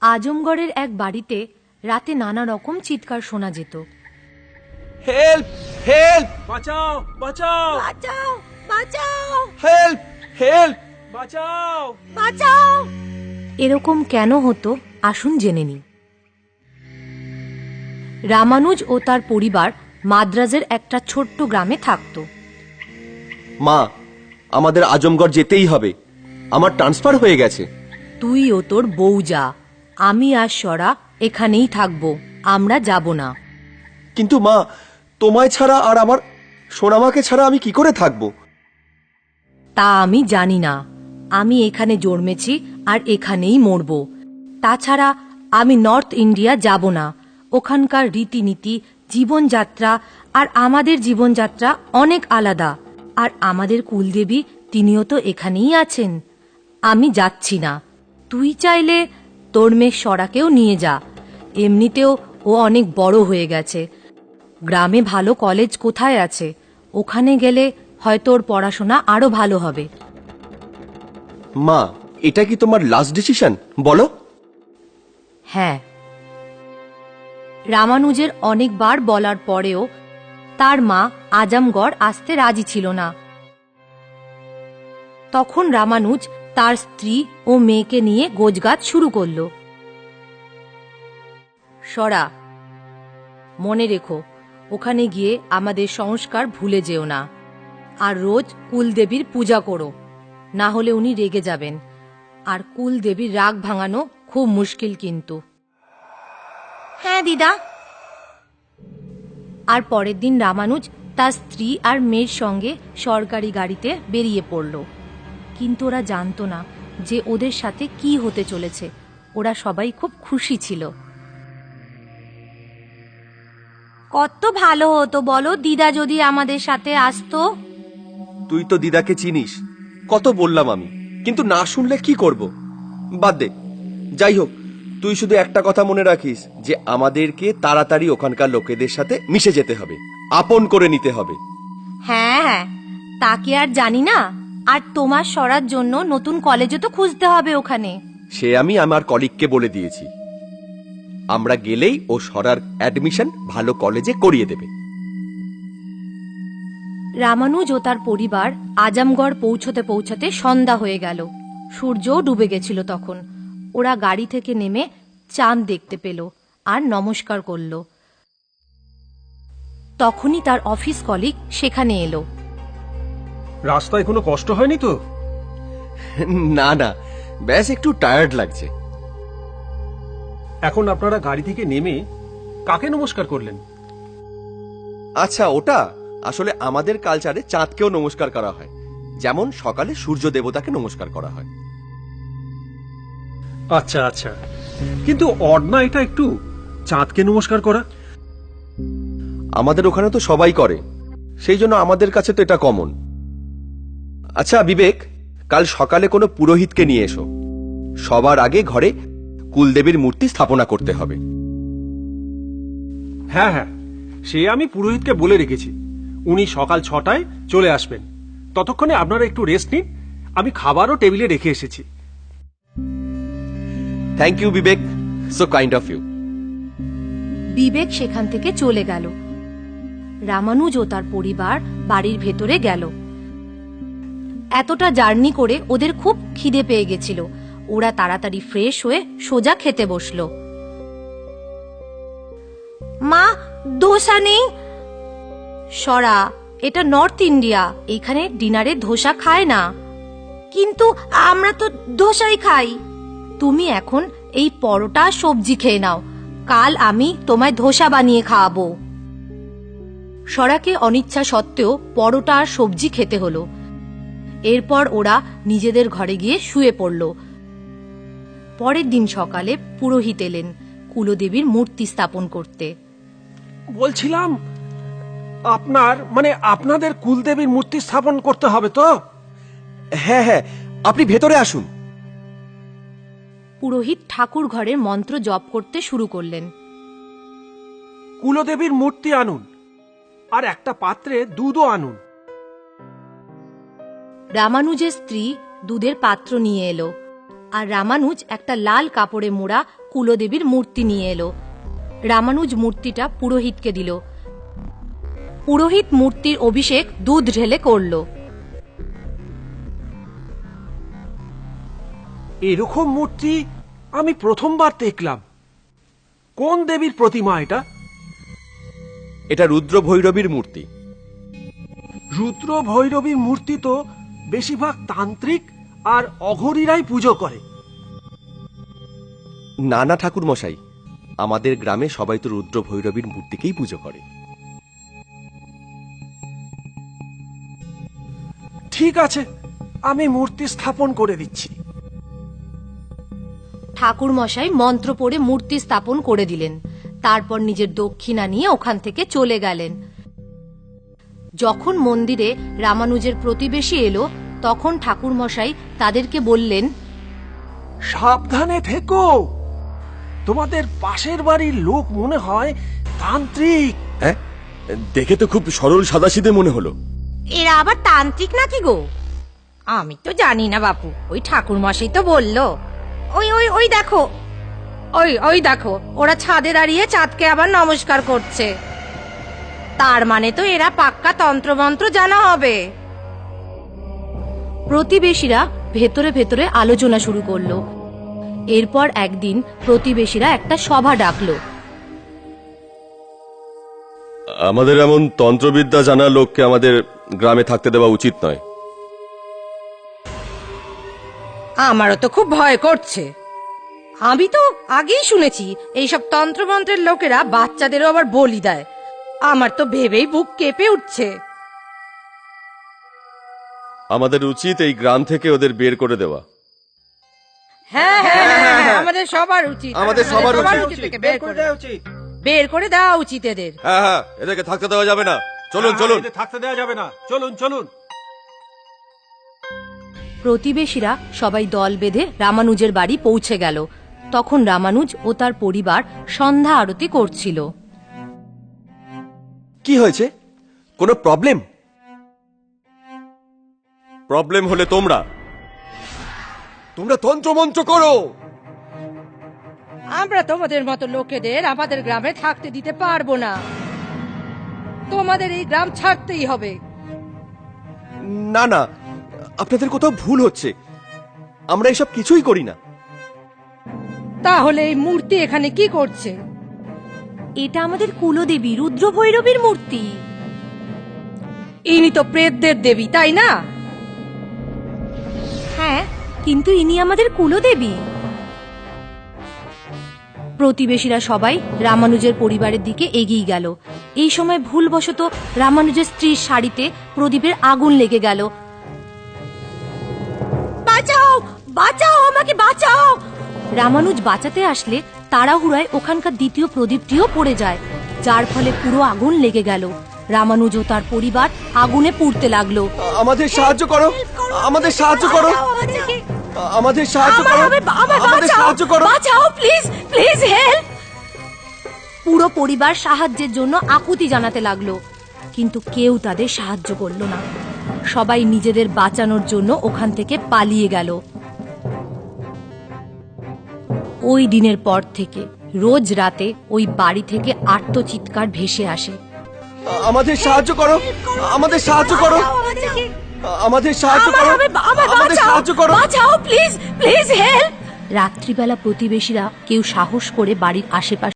আজমগড়ের এক বাড়িতে রাতে নানা রকম চিৎকার শোনা যেত। হেল্প হেল্প, বাঁচাও বাঁচাও বাঁচাও বাঁচাও হেল্প হেল্প, বাঁচাও। বাঁচাও। এরকম কেন হতো আসুন জেনে নিই। রামানুজ ও তার পরিবার মাদ্রাজের একটা ছোট্ট গ্রামে থাকতো। মা, আমাদের আজমগড় যেতেই হবে, আমার ট্রান্সফার হয়ে গেছে। তুই ও তোর বউ যা, আমি আর সরা এখানেই থাকবো, আমরা যাব না। কিন্তু মা, তোমায় ছাড়া আর আমার সোনামাকে ছাড়া আমি কি করে থাকবো? তা আমি জানি না, আমি এখানে জন্মেছি আর এখানেই মরব। তাছাড়া আমি নর্থ ইন্ডিয়া যাব না। ওখানকার রীতিনীতি, জীবনযাত্রা আর আমাদের জীবনযাত্রা অনেক আলাদা। আর আমাদের কুলদেবী তিনিও তো এখানেই আছেন। আমি যাচ্ছি না। তুই চাইলে তোর মেয়ে সরাকেও নিয়ে যা, এমনিতেও ও অনেক বড় হয়ে গেছে। গ্রামে ভালো কলেজ কোথায় আছে? ওখানে গেলে হয়তো ওর পড়াশোনা আরো ভালো হবে। মা, এটা কি তোমার লাস্ট ডিসিশন? বলো। হ্যাঁ। রামানুজের অনেকবার বলার পরেও তার মা আজমগড় আসতে রাজি ছিল না। তখন রামানুজ তার স্ত্রী ও মেয়েকে নিয়ে গোছগাছ শুরু করল। সরা, মনে রেখো, ওখানে গিয়ে আমাদের সংস্কার ভুলে যেও না। আর রোজ কুলদেবীর পূজা করো, না হলে উনি রেগে যাবেন। আর কুলদেবীর রাগ ভাঙানো খুব মুশকিল কিন্তু। হ্যাঁ দিদা। আর পরের দিন রামানুজ তার স্ত্রী আর মেয়ের সঙ্গে সরকারি গাড়িতে বেরিয়ে পড়ল। কিন্তু ওরা জানতো না যে ওদের সাথে কি হতে চলেছে। ওরা সবাই খুব খুশি ছিল। কত ভালো হতো বলো দিদা যদি আমাদের সাথে আসতো। তুই তো দিদাকে চিনিস, কত বললাম আমি, কিন্তু না শুনলে কি করব? বাদ দে। যাই হোক, তুই শুধু একটা কথা মনে রাখিস যে আমাদেরকে তাড়াতাড়ি ওখানকার লোকেদের সাথে মিশে যেতে হবে, আপন করে নিতে হবে। হ্যাঁ হ্যাঁ, তাকে আর জানি না। আর তোমার সরার জন্য নতুন কলেজও তো খুঁজতে হবে ওখানে। সে আমি আমার কলিগকে বলে দিয়েছি, আমরা গেলেই ও সরার অ্যাডমিশন ভালো কলেজে করিয়ে দেবে। রামানুজ ও তার পরিবার আজমগড় পৌঁছতে পৌঁছতে সন্ধ্যা হয়ে গেল। সূর্যও ডুবে গেছিল তখন। ওরা গাড়ি থেকে নেমে চাঁদ দেখতে পেল আর নমস্কার করল। তখনই তার অফিস কলিগ সেখানে এলো। রাস্তায় কোনো কষ্ট হয়নি তো? না না, ব্যাস একটু টায়ার্ড লাগছে। এখন আপনারা গাড়ি থেকে নেমে কাকে নমস্কার করলেন? আচ্ছা, ওটা আসলে আমাদের কালচারে চাঁদকেও নমস্কার করা হয়, যেমন সকালে সূর্য দেবতাকে নমস্কার করা হয়। আচ্ছা আচ্ছা, কিন্তু অড না এটা একটু, চাঁদকে নমস্কার করা? আমাদের ওখানে তো সবাই করে, সেই জন্য আমাদের কাছে তো এটা কমন। আচ্ছা বিবেক, কাল সকালে কোনো পুরোহিতকে নিয়ে এসো। সবার আগে ঘরে কুলদেবীর মূর্তি স্থাপনা করতে হবে। হ্যাঁ হ্যাঁ, সে আমি পুরোহিতকে বলে রেখেছি। উনি সকাল 6টায় চলে আসবেন। ততক্ষণে আপনারা একটু রেস্ট নিন, আমি খাবারও টেবিলে রেখে এসেছি। Thank you Bibek, so kind of you. Bibek সেখান থেকে চলে গেল। রামানুজ ও তার পরিবার বাড়ির ভেতরে গেল। এতটা জার্নি করে ওদের খুব খিদে পেয়ে গেছিল। ওরা তাড়াতাড়ি ফ্রেশ হয়ে সোজা খেতে বসলো। মা, ধোসা নেই? সরা, এটা নর্থ ইন্ডিয়া, এখানে ডিনারে ধোসা খায় না। কিন্তু আমরা তো ধোসাই খাই। তুমি এখন এই পরোটা সবজি খেয়ে নাও, কাল আমি তোমায় ধোসা বানিয়ে খাওয়াবো। সরাকে অনিচ্ছা সত্ত্বেও পরোটা আর সবজি খেতে হলো। এরপর ওরা নিজেদের ঘরে গিয়ে শুয়ে পড়ল। পরের দিন সকালে পুরোহিত এলেন কুলদেবীর মূর্তি স্থাপন করতে। বলছিলাম, আপনাদের কুলদেবীর মূর্তি স্থাপন করতে হবে তো? হ্যাঁ হ্যাঁ, আপনি ভেতরে আসুন। পুরোহিত ঠাকুর ঘরের মন্ত্র জপ করতে শুরু করলেন। কুলদেবীর মূর্তি আনুন, আর একটা পাত্রে দুধও আনুন। রামানুজের স্ত্রী দুধের পাত্র নিয়ে এলো আর রামানুজ একটা লাল কাপড়ে মোড়া কুলদেবীর মূর্তি নিয়ে এলো। রামানুজ মূর্তিটা পুরোহিতকে দিল। পুরোহিত মূর্তির অভিষেক দুধ ঢেলে করল। এরকম মূর্তি আমি প্রথমবার দেখলাম। কোন দেবীর প্রতিমা এটা? এটা রুদ্র ভৈরবীর মূর্তি। রুদ্র ভৈরবীর মূর্তি তো বেশিরভাগ তান্ত্রিক আর অঘরীরাই পুজো করে। না না ঠাকুর মশাই, আমাদের গ্রামে সবাই তো রুদ্র ভৈরবীর মূর্তিকেই পুজো করে। ঠিক আছে, আমি মূর্তি স্থাপন করে দিচ্ছি। ঠাকুর মশাই মন্ত্র পড়ে মূর্তি স্থাপন করে দিলেন। তারপর নিজের দক্ষিণা নিয়ে ওখান থেকে চলে গেলেন। যখন মন্দিরে রামানুজের প্রতিবেশী এলো, তখন ঠাকুর মশাই তাদেরকে বললেন, সাবধানে থেকো, তোমাদের পাশের বাড়ির লোক মনে হয় তান্ত্রিক। হ্যাঁ, দেখে তো খুব সরল সাদাসিধে মনে হলো। এরা আবার তান্ত্রিক নাকি গো? আমি তো জানি না বাপু, ওই ঠাকুর মশাই তো বললো। ওই ওই ওই দেখো, ওই দেখো, ওরা ছাদে দাঁড়িয়ে চাঁদকে আবার নমস্কার করছে। তার মানে তো এরা পাক্কা তন্ত্রমন্ত্র জানা হবে। প্রতিবেশীরা ভেতরে ভেতরে আলোচনা শুরু করলো। এরপর একদিন প্রতিবেশীরা একটা সভা ডাকলো। আমাদের এমন তন্ত্রবিদ্যা জানা লোককে আমাদের গ্রামে থাকতে দেওয়া উচিত নয়। আমারও তো খুব ভয় করছে। আমি তো আগেই শুনেছি এইসব তন্ত্রমন্ত্রের লোকেরা বাচ্চাদেরও আবার বলি দেয়। আমার তো ভেবেই বুক কেঁপে উঠছে। আমাদের উচিত এই গ্রাম থেকে ওদের বের করে দেওয়া। হ্যাঁ হ্যাঁ হ্যাঁ, আমাদের সবার উচিত, আমাদের সবার উচিত। এদেরকে বের করে দেওয়া উচিত এদের। হ্যাঁ হ্যাঁ, এদেরকে থাকতে দেওয়া যাবে না। চলুন চলুন। এদের থাকতে দেওয়া যাবে না, চলুন চলুন। প্রতিবেশীরা সবাই দল বেঁধে রামানুজের বাড়ি পৌঁছে গেল। তখন রামানুজ ও তার পরিবার সন্ধ্যা আরতি করছিল। কি হয়েছে? কোনো প্রবলেম? প্রবলেম হলে তোমরা তন্ত্রমন্ত্র করো। আমরা তোমাদের মতো লোকেদের আমাদের গ্রামে থাকতে দিতে পারবো না। তোমাদের এই গ্রাম ছাড়তেই হবে। না না, আপনাদের কোথাও ভুল হচ্ছে। আমরা এসব কিছুই করি না। তাহলে এই মূর্তি এখানে কি করছে? এটা আমাদের কুলদেবী রুদ্র ভৈরবীর মূর্তি। ইনি তো প্রেতদের দেবী, তাই না? হ্যাঁ, কিন্তু ইনি আমাদের কুলদেবী। প্রতিবেশীরা সবাই রামানুজের পরিবারের দিকে এগিয়ে গেল। এই সময় ভুলবশত রামানুজের স্ত্রীর শাড়িতে প্রদীপের আগুন লেগে গেল। বাঁচাও, বাঁচাও, আমাকে বাঁচাও! রামানুজ বাঁচাতে আসলে তাড়াহুড়ায় ওখানকার দ্বিতীয় প্রদীপটিও পড়ে যায়, যার ফলে পুরো আগুন লেগে গেল। রামানুজ ও তার পরিবার আগুনে পুড়তে লাগলো। আমাদের সাহায্য করো, আমাদের সাহায্য করো, আমাদের সাহায্য করো, আমাদের সাহায্য করো, বাঁচাও, প্লিজ প্লিজ হেল্প! পুরো পরিবার সাহায্যের জন্য আকুতি জানাতে লাগলো, কিন্তু কেউ তাদের সাহায্য করলো না। সবাই নিজেদের বাঁচানোর জন্য ওখান থেকে পালিয়ে গেল। ওই দিনের পর থেকে রোজ রাতে ওই বাড়ি থেকে আর্তচিৎকার ভেসে আসে। আমাদের সাহায্য করো, আমাদের সাহায্য করো, আমাদের সাহায্য করো, আমাদের সাহায্য করো, বাঁচাও, প্লিজ প্লিজ হেল্প! রাত্রিবেলা প্রতিবেশীরা কেউ সাহস করে বাড়ির আশেপাশে